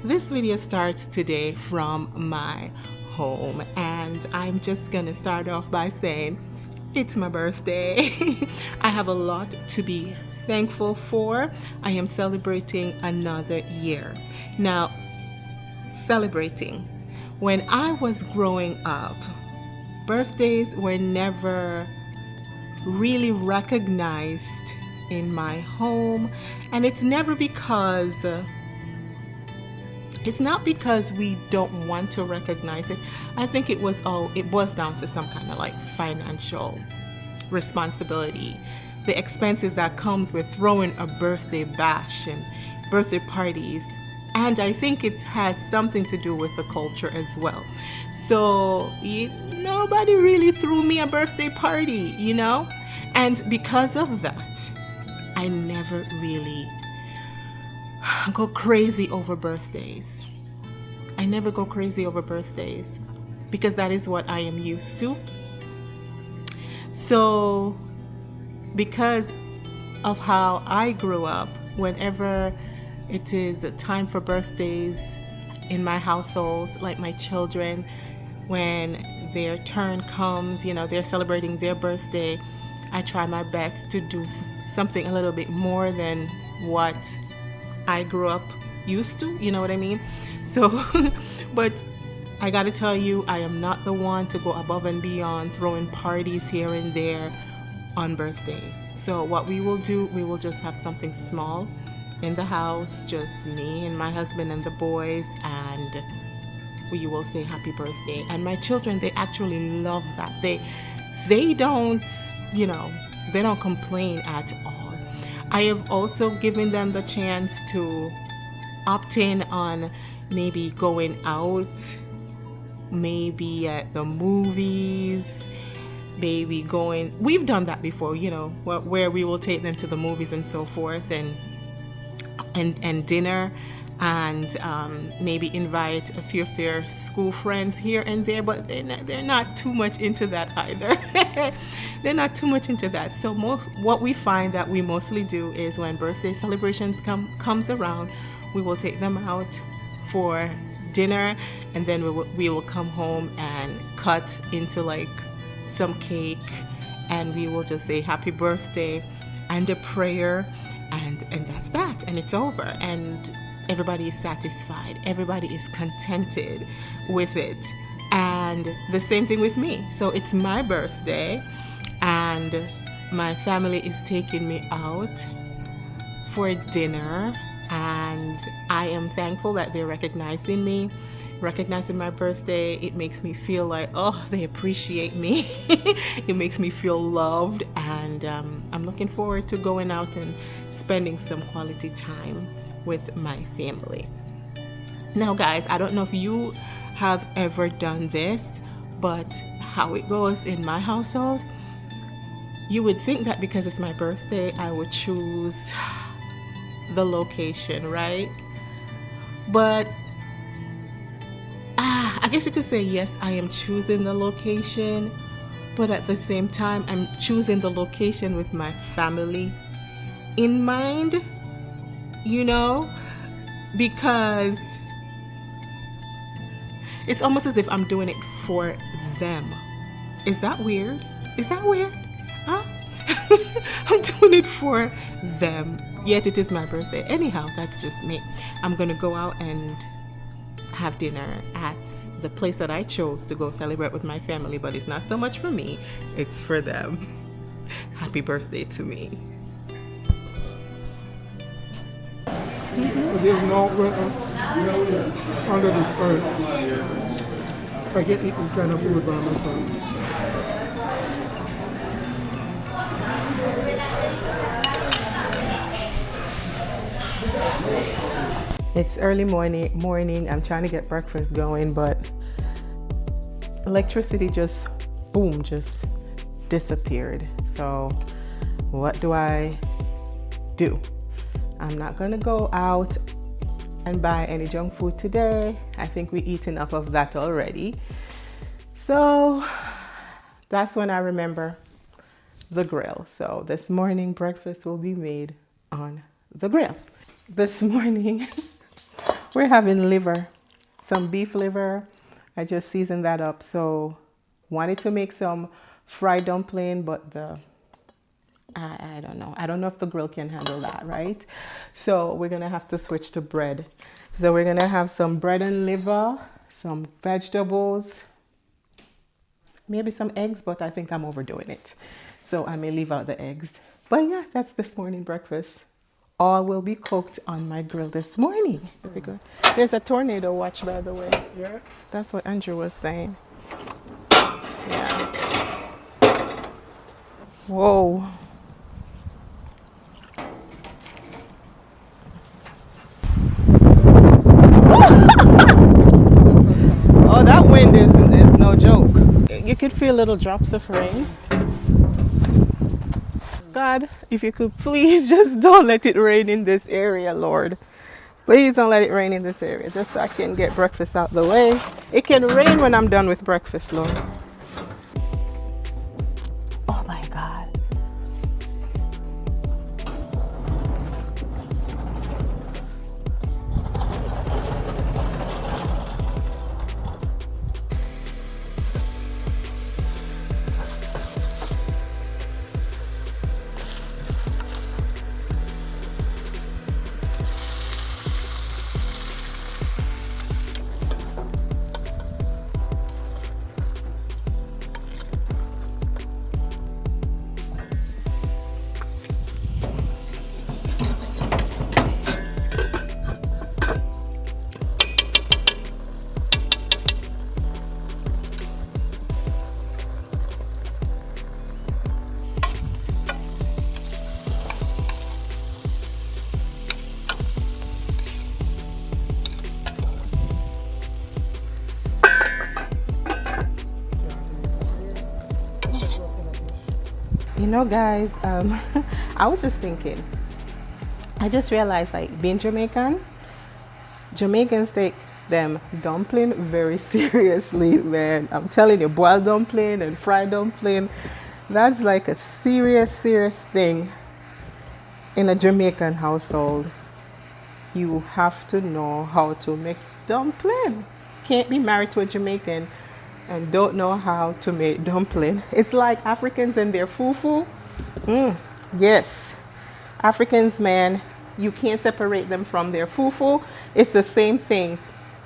This video starts today from my home, and I'm just gonna start off by saying it's my birthday. I have a lot to be thankful for. I am celebrating another year. Now, celebrating. When I was growing up, birthdays were never really recognized in my home, and it's never because it's not because we don't want to recognize it. I think it was down to some kind of like financial responsibility, the expenses that comes with throwing a birthday bash and birthday parties. And I think it has something to do with the culture as well. So nobody really threw me a birthday party, you know? And because of that, I never really go crazy over birthdays. I never go crazy over birthdays because that is what I am used to. So because of how I grew up, whenever it is a time for birthdays in my household, like my children, when their turn comes, they're celebrating their birthday, I try my best to do something a little bit more than what I grew up used to, you know what I mean? So, but I gotta tell you, I am not the one to go above and beyond throwing parties here and there on birthdays. So what we will do, we will just have something small in the house, just me and my husband and the boys, and we will say happy birthday. And my children, they actually love that. They don't, they don't complain at all. I have also given them the chance to opt in on maybe going out, maybe at the movies, maybe we've done that before, where we will take them to the movies and so forth, and dinner, and maybe invite a few of their school friends here and there, but they're not too much into that either. They're not too much into that. So what we find that we mostly do is when birthday celebrations comes around, we will take them out for dinner, and then we will come home and cut into like some cake, and we will just say happy birthday and a prayer, and that's that, and it's over, and everybody is satisfied, everybody is contented with it. And the same thing with me. So it's my birthday, and my family is taking me out for dinner, and I am thankful that they're recognizing my birthday. It makes me feel like, oh, they appreciate me. It makes me feel loved, and I'm looking forward to going out and spending some quality time with my family. Now guys, I don't know if you have ever done this, but how it goes in my household, you would think that because it's my birthday, I would choose the location, right? But I guess you could say, yes, I am choosing the location, but at the same time, I'm choosing the location with my family in mind, because it's almost as if I'm doing it for them. Is that weird? Huh? I'm doing it for them, yet it is my birthday. Anyhow, that's just me. I'm gonna go out and have dinner at the place that I chose to go celebrate with my family, but it's not so much for me, it's for them. Happy birthday to me. There's no under this earth. I get eating this kind of food by myself. It's early morning. I'm trying to get breakfast going, but electricity just disappeared. So what do I do? I'm not gonna go out and buy any junk food today. I think we eat enough of that already. So that's when I remember the grill. So this morning breakfast will be made on the grill. This morning We're having liver, some beef liver. I just seasoned that up. So wanted to make some fried dumpling, but I don't know. I don't know if the grill can handle that, right? So we're gonna have to switch to bread. So we're gonna have some bread and liver, some vegetables, maybe some eggs, but I think I'm overdoing it. So I may leave out the eggs. But yeah, that's this morning breakfast. All will be cooked on my grill this morning. Very good. There's a tornado watch, by the way. Yeah. That's what Andrew was saying. Yeah. Whoa. Oh, that wind is no joke. You could feel little drops of rain. God, if you could please just don't let it rain in this area, Lord. Please don't let it rain in this area, just so I can get breakfast out the way. It can rain when I'm done with breakfast, Lord. Oh my God. You know, guys, I was just thinking, I just realized, like, being Jamaican, Jamaicans take them dumpling very seriously, man. I'm telling you, boiled dumpling and fried dumpling, that's like a serious thing in a Jamaican household. You have to know how to make dumpling. Can't be married to a Jamaican and don't know how to make dumpling. It's like Africans and their fufu. Yes, Africans, man, you can't separate them from their fufu. It's the same thing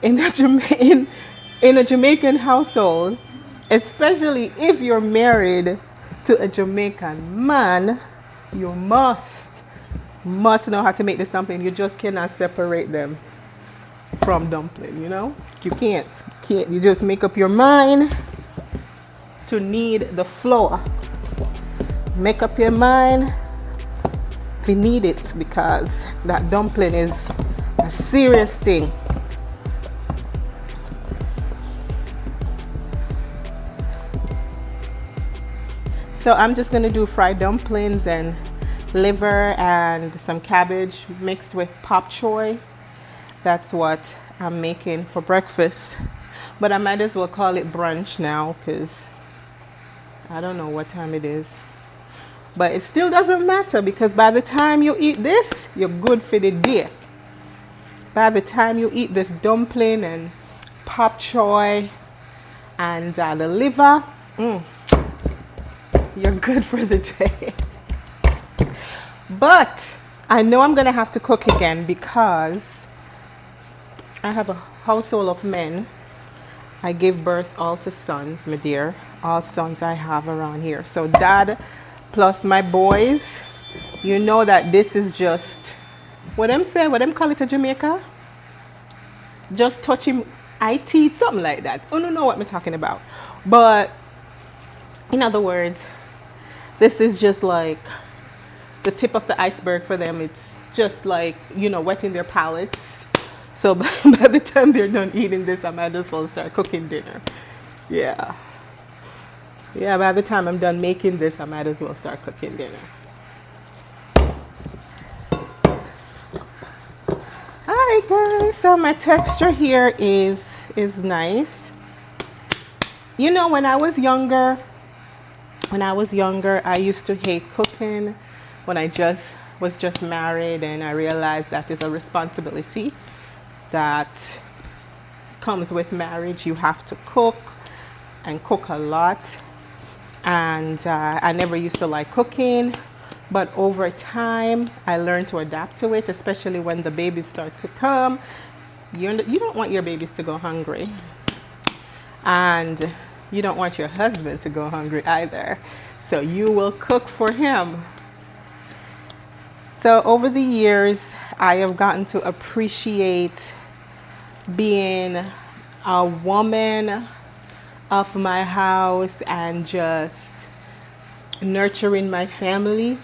in a Jamaican household, especially if you're married to a Jamaican man. You must know how to make this dumpling. You just cannot separate them from dumpling, you know? You can't. You just make up your mind to knead the flour. Make up your mind to knead it, because that dumpling is a serious thing. So I'm just gonna do fried dumplings and liver and some cabbage mixed with pop choy. That's what I'm making for breakfast. But I might as well call it brunch now, because I don't know what time it is. But it still doesn't matter, because by the time you eat this, you're good for the day. By the time you eat this dumpling and pop choy and the liver, you're good for the day. But I know I'm gonna have to cook again, because I have a household of men. I gave birth all to sons, my dear. All sons I have around here. So dad plus my boys, you know that this is just, what them call it to Jamaica? Just touch him, I teeth, something like that. I don't know what I'm talking about. But in other words, this is just like the tip of the iceberg for them. It's just like, you know, wetting their palates. So by the time they're done eating this, I might as well start cooking dinner. Yeah, by the time I'm done making this, I might as well start cooking dinner. All right, guys, so my texture here is nice. You know, when I was younger, I used to hate cooking. When I was just married, and I realized that is a responsibility. that comes with marriage. You have to cook and cook a lot. And I never used to like cooking, but over time I learned to adapt to it, especially when the babies start to come. You don't want your babies to go hungry, and you don't want your husband to go hungry either. So you will cook for him. So over the years, I have gotten to appreciate being a woman of my house and just nurturing my family,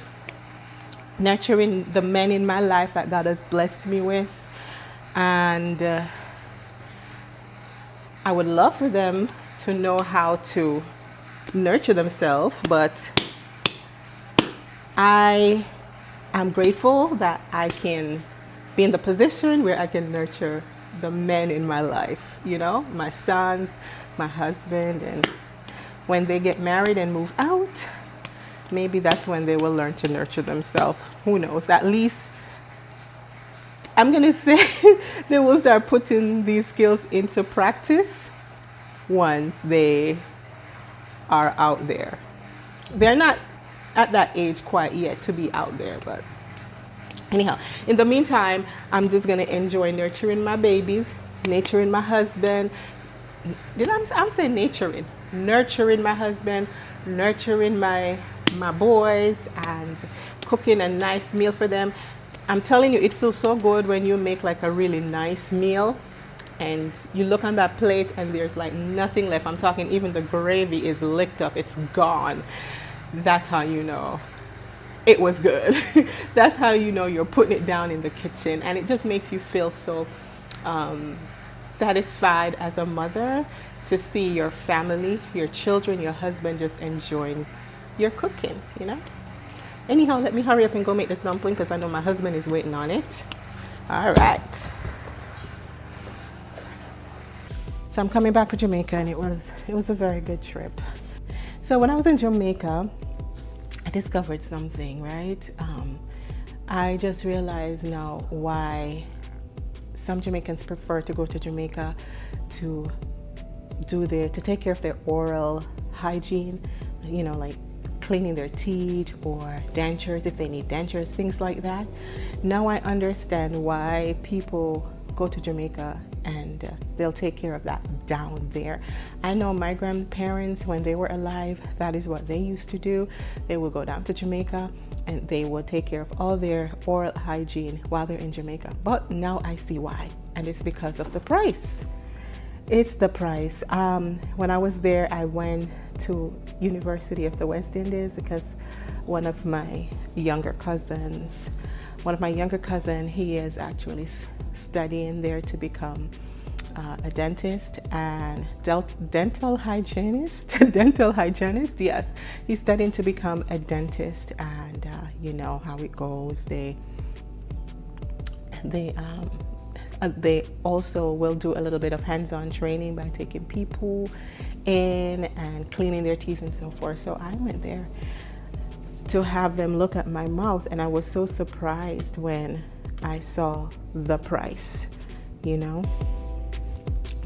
nurturing the men in my life that God has blessed me with. And I would love for them to know how to nurture themselves, but I am grateful that I can be in the position where I can nurture the men in my life, you know, my sons, my husband. And when they get married and move out, maybe that's when they will learn to nurture themselves. Who knows? At least I'm going to say they will start putting these skills into practice once they are out there. They're not at that age quite yet to be out there, but anyhow, in the meantime, I'm just going to enjoy nurturing my babies, nurturing my husband. I'm saying nurturing my husband, nurturing my boys, and cooking a nice meal for them. I'm telling you, it feels so good when you make like a really nice meal and you look on that plate and there's like nothing left. I'm talking even the gravy is licked up, it's gone. That's how you know it was good. That's how you know you're putting it down in the kitchen, and it just makes you feel so satisfied as a mother to see your family, your children, your husband just enjoying your cooking, you know. Anyhow, let me hurry up and go make this dumpling because I know my husband is waiting on it. All right. So I'm coming back to Jamaica, and it was a very good trip. So when I was in Jamaica, I discovered something, right? I just realized now why some Jamaicans prefer to go to Jamaica to take care of their oral hygiene, you know, like cleaning their teeth or dentures, if they need dentures, things like that. Now I understand why people go to Jamaica and they'll take care of that down there. I know my grandparents, when they were alive, that is what they used to do. They would go down to Jamaica and they would take care of all their oral hygiene while they're in Jamaica. But now I see why, and it's because of the price. It's the price. When I was there, I went to University of the West Indies because one of my younger cousins, he is actually studying there to become a dentist and dental hygienist. Dental hygienist, yes. He's studying to become a dentist, and you know how it goes. They also will do a little bit of hands-on training by taking people in and cleaning their teeth and so forth. So I went there to have them look at my mouth, and I was so surprised when I saw the price, you know.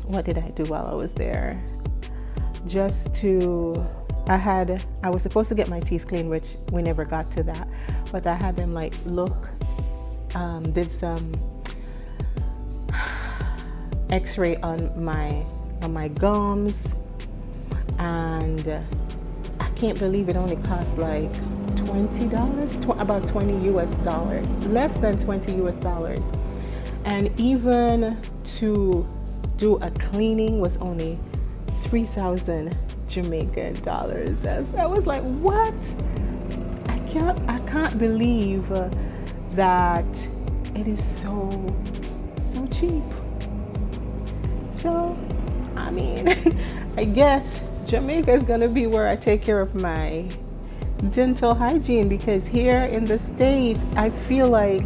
What did I do while I was there? I was supposed to get my teeth cleaned, which we never got to that, but I had them like did some x-ray on my gums, and I can't believe it only cost like $20, about $20 US, less than $20 US. And even to do a cleaning was only 3,000 Jamaican dollars. I was like, what? I can't believe that it is so cheap. So, I mean, I guess Jamaica is gonna be where I take care of my dental hygiene, because here in the States, I feel like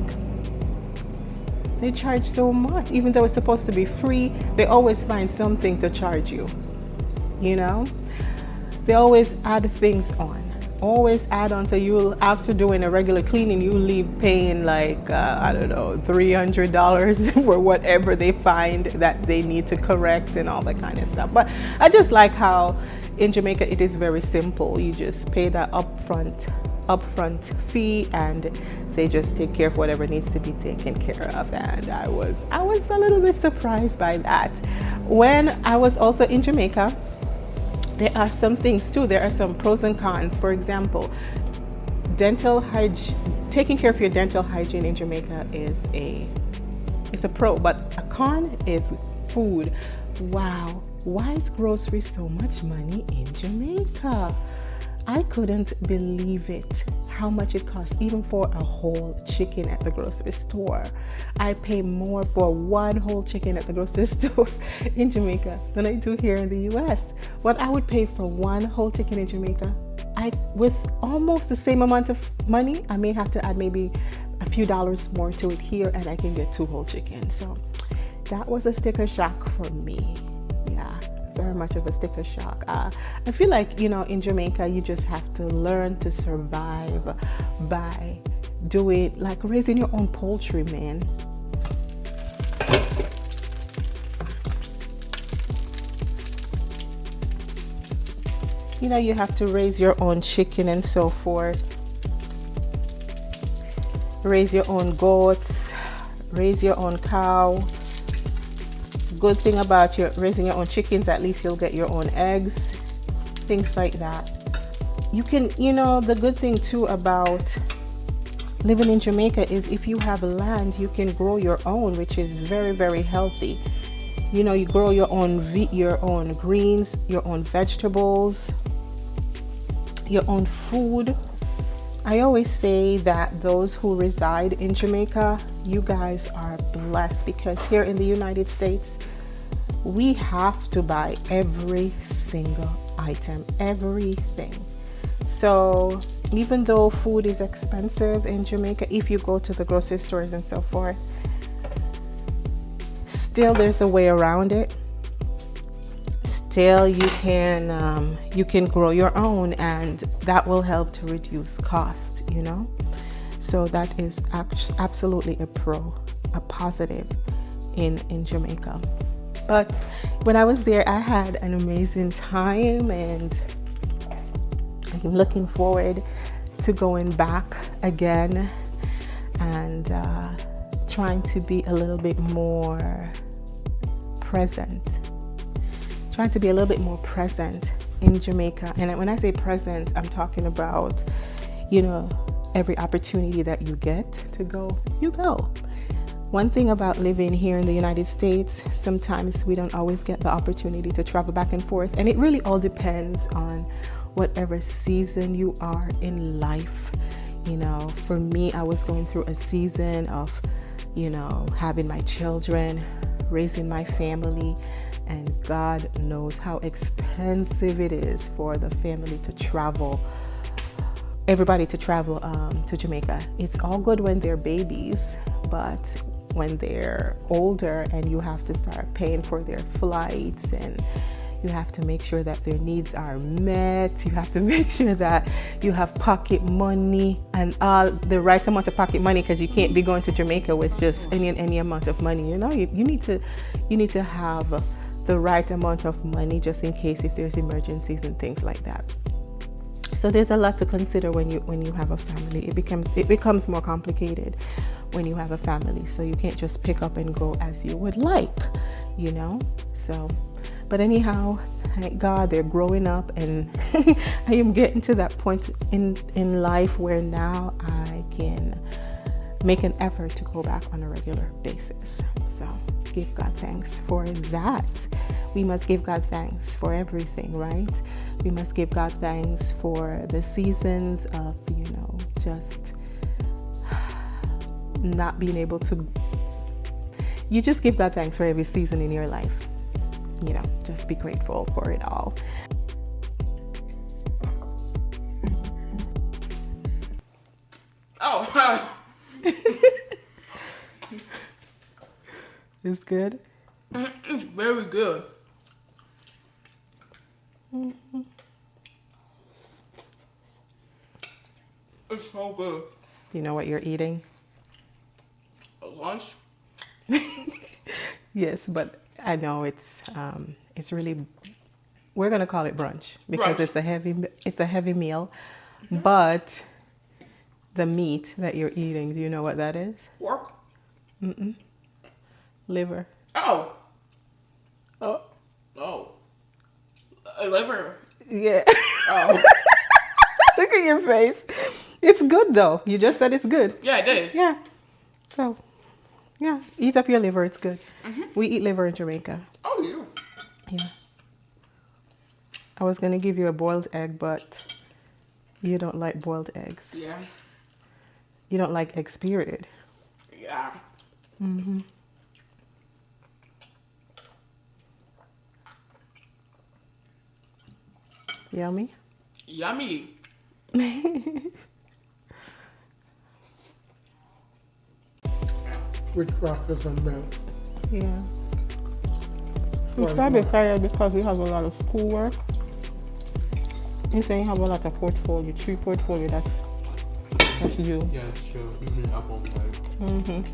they charge so much. Even though it's supposed to be free, they always find something to charge you, you know? They always add things always add on. So you'll, after doing a regular cleaning, you leave paying like, I don't know, $300 for whatever they find that they need to correct and all that kind of stuff. But I just like how in Jamaica it is very simple. You just pay that upfront fee, and they just take care of whatever needs to be taken care of. And I was a little bit surprised by that. When I was also in Jamaica, there are some things too. There are some pros and cons. For example, dental hygiene, taking care of your dental hygiene in Jamaica is a pro, but a con is food. Wow, why is grocery so much money in Jamaica? I couldn't believe it, how much it costs, even for a whole chicken at the grocery store. I pay more for one whole chicken at the grocery store in Jamaica than I do here in the US. What I would pay for one whole chicken in Jamaica, with almost the same amount of money, I may have to add maybe a few dollars more to it here, and I can get 2 whole chickens. So that was a sticker shock for me. Yeah, very much of a sticker shock. I feel like, in Jamaica, you just have to learn to survive by doing, like raising your own poultry, man. You have to raise your own chicken and so forth. Raise your own goats, raise your own cow. Good thing about raising your own chickens, at least you'll get your own eggs, things like that. You can, the good thing too about living in Jamaica is if you have land, you can grow your own, which is very, very healthy. You grow your own greens, your own vegetables, your own food. I always say that those who reside in Jamaica, you guys are blessed, because here in the United States, we have to buy every single item, everything. So even though food is expensive in Jamaica, if you go to the grocery stores and so forth, still there's a way around it. Still you can grow your own, and that will help to reduce cost, So that is absolutely a positive in Jamaica. But when I was there, I had an amazing time, and I'm looking forward to going back again and trying to be a little bit more present. Trying to be a little bit more present in Jamaica. And when I say present, I'm talking about, every opportunity that you get to go, you go. One thing about living here in the United States, sometimes we don't always get the opportunity to travel back and forth. And it really all depends on whatever season you are in life. For me, I was going through a season of, having my children, raising my family, and God knows how expensive it is for the family to travel, everybody to travel to Jamaica. It's all good when they're babies, but when they're older and you have to start paying for their flights, and you have to make sure that their needs are met, you have to make sure that you have pocket money and the right amount of pocket money, because you can't be going to Jamaica with just any amount of money. You need to have the right amount of money just in case if there's emergencies and things like that. So there's a lot to consider when you have a family. It becomes more complicated when you have a family. So you can't just pick up and go as you would like, So, but anyhow, thank God they're growing up, and I am getting to that point in life where now I can make an effort to go back on a regular basis. So give God thanks for that. We must give God thanks for everything, right? We must give God thanks for the seasons of, just not being able to. You just give God thanks for every season in your life. Just be grateful for it all. Oh, it's good. It's very good. Mm-hmm. It's so good. Do you know what you're eating? Lunch? Yes, but I know it's really, we're gonna call it brunch because Brunch. it's a heavy meal, but the meat that you're eating, do you know what that is? Pork? Liver. Oh. Oh, Oh. A liver. yeah. Oh. Look at your face. It's good though. You just said it's good. Yeah, it is. Yeah. So, yeah, eat up your liver. It's good. We eat liver in Jamaica. Oh, you. Yeah. I was gonna give you a boiled egg, but you don't like boiled eggs. Yeah. You don't like eggs, period. Yeah. Yummy. Yummy. With crackers and milk. Yeah. Why He's probably not? tired because he has a lot of schoolwork. He's saying you have a lot of portfolio, 3 portfolio that's due. Yeah, sure. Up all night.